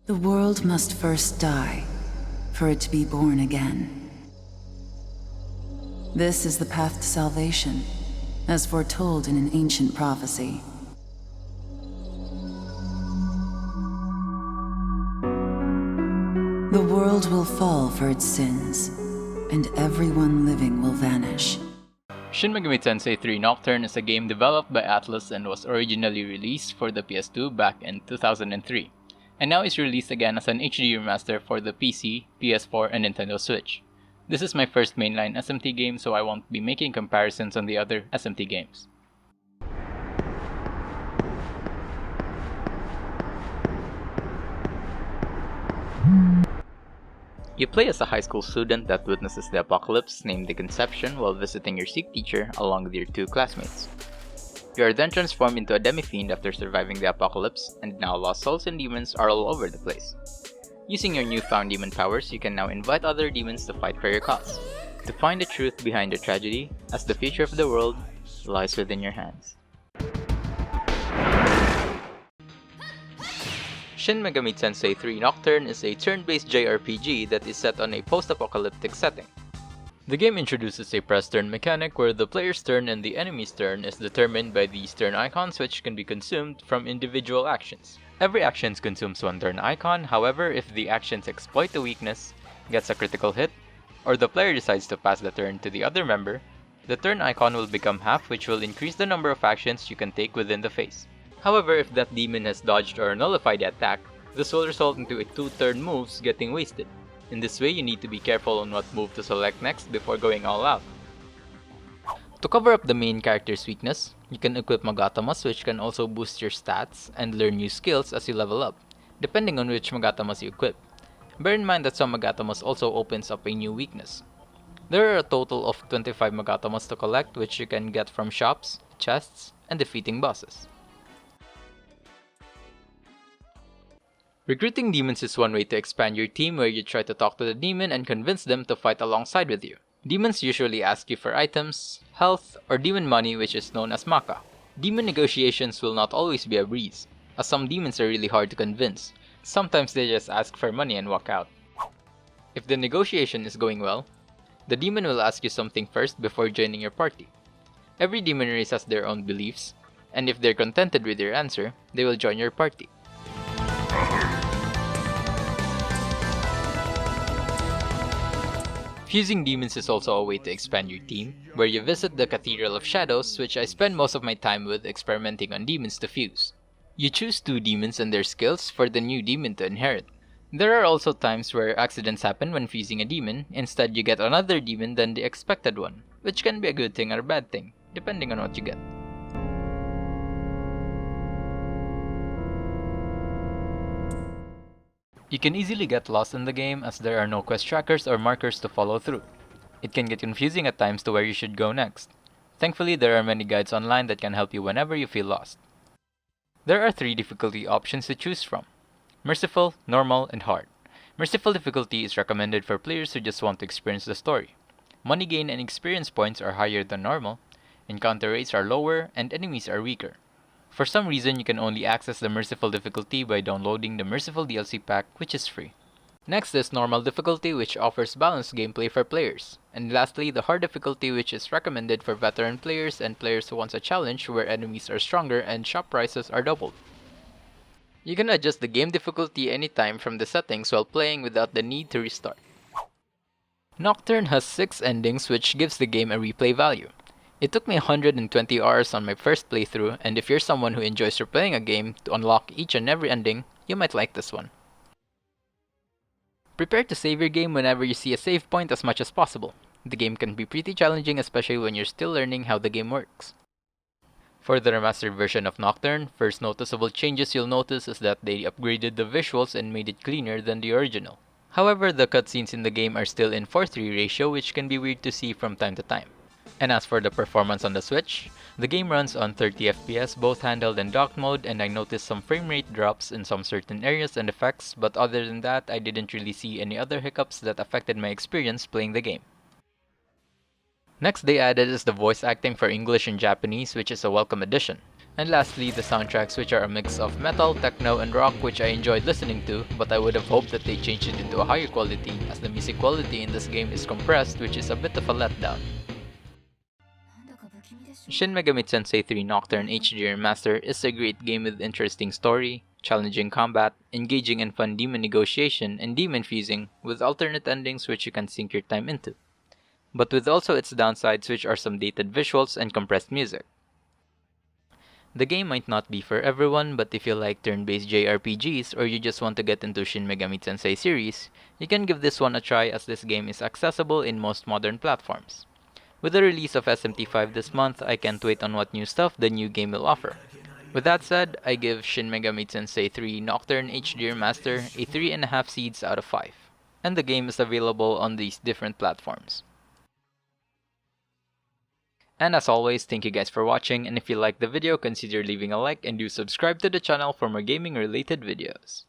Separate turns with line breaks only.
The world must first die, for it to be born again. This is the path to salvation, as foretold in an ancient prophecy. The world will fall for its sins, and everyone living will vanish.
Shin Megami Tensei 3 Nocturne is a game developed by Atlus and was originally released for the PS2 back in 2003, and now is released again as an HD remaster for the PC, PS4, and Nintendo Switch. This is my first mainline SMT game, so I won't be making comparisons on the other SMT games. You play as a high school student that witnesses the apocalypse named the Conception while visiting your Sikh teacher along with your two classmates. You are then transformed into a demi-fiend after surviving the apocalypse, and now lost souls and demons are all over the place. Using your newfound demon powers, you can now invite other demons to fight for your cause, to find the truth behind the tragedy, as the future of the world lies within your hands. Shin Megami Tensei 3 Nocturne is a turn-based JRPG that is set on a post-apocalyptic setting. The game introduces a press turn mechanic where the player's turn and the enemy's turn is determined by these turn icons, which can be consumed from individual actions. Every action consumes one turn icon, however, if the actions exploit a weakness, gets a critical hit, or the player decides to pass the turn to the other member, the turn icon will become half, which will increase the number of actions you can take within the phase. However, if that demon has dodged or nullified the attack, this will result into a 2-turn moves getting wasted. In this way, you need to be careful on what move to select next before going all out. To cover up the main character's weakness, you can equip Magatamas, which can also boost your stats and learn new skills as you level up, depending on which Magatamas you equip. Bear in mind that some Magatamas also opens up a new weakness. There are a total of 25 Magatamas to collect, which you can get from shops, chests, and defeating bosses. Recruiting demons is one way to expand your team, where you try to talk to the demon and convince them to fight alongside with you. Demons usually ask you for items, health, or demon money, which is known as Maka. Demon negotiations will not always be a breeze, as some demons are really hard to convince. Sometimes they just ask for money and walk out. If the negotiation is going well, the demon will ask you something first before joining your party. Every demon race has their own beliefs, and if they're contented with your answer, they will join your party. Fusing demons is also a way to expand your team, where you visit the Cathedral of Shadows, which I spend most of my time with experimenting on demons to fuse. You choose 2 demons and their skills for the new demon to inherit. There are also times where accidents happen when fusing a demon. Instead, you get another demon than the expected one, which can be a good thing or a bad thing, depending on what you get. You can easily get lost in the game as there are no quest trackers or markers to follow through. It can get confusing at times to where you should go next. Thankfully, there are many guides online that can help you whenever you feel lost. There are 3 difficulty options to choose from: Merciful, Normal, and Hard. Merciful difficulty is recommended for players who just want to experience the story. Money gain and experience points are higher than normal, encounter rates are lower, and enemies are weaker. For some reason, you can only access the Merciful difficulty by downloading the Merciful DLC pack, which is free. Next is Normal difficulty, which offers balanced gameplay for players. And lastly, the Hard difficulty, which is recommended for veteran players and players who want a challenge where enemies are stronger and shop prices are doubled. You can adjust the game difficulty anytime from the settings while playing without the need to restart. Nocturne has 6 endings, which gives the game a replay value. It took me 120 hours on my first playthrough, and if you're someone who enjoys replaying a game to unlock each and every ending, you might like this one. Prepare to save your game whenever you see a save point as much as possible. The game can be pretty challenging, especially when you're still learning how the game works. For the remastered version of Nocturne, first noticeable changes you'll notice is that they upgraded the visuals and made it cleaner than the original. However, the cutscenes in the game are still in 4:3 ratio, which can be weird to see from time to time. And as for the performance on the Switch, the game runs on 30 FPS both handheld and docked mode, and I noticed some frame rate drops in some certain areas and effects, but other than that, I didn't really see any other hiccups that affected my experience playing the game. Next they added is the voice acting for English and Japanese, which is a welcome addition. And lastly, the soundtracks, which are a mix of metal, techno, and rock, which I enjoyed listening to, but I would have hoped that they changed it into a higher quality, as the music quality in this game is compressed, which is a bit of a letdown. Shin Megami Tensei 3 Nocturne HD Remaster is a great game with interesting story, challenging combat, engaging and fun demon negotiation, and demon fusing, with alternate endings which you can sink your time into. But with also its downsides, which are some dated visuals and compressed music. The game might not be for everyone, but if you like turn-based JRPGs or you just want to get into Shin Megami Tensei series, you can give this one a try as this game is accessible in most modern platforms. With the release of SMT5 this month, I can't wait on what new stuff the new game will offer. With that said, I give Shin Megami Tensei 3 Nocturne HD Remaster a 3.5 seeds out of 5, and the game is available on these different platforms. And as always, thank you guys for watching, and if you liked the video, consider leaving a like and do subscribe to the channel for more gaming related videos.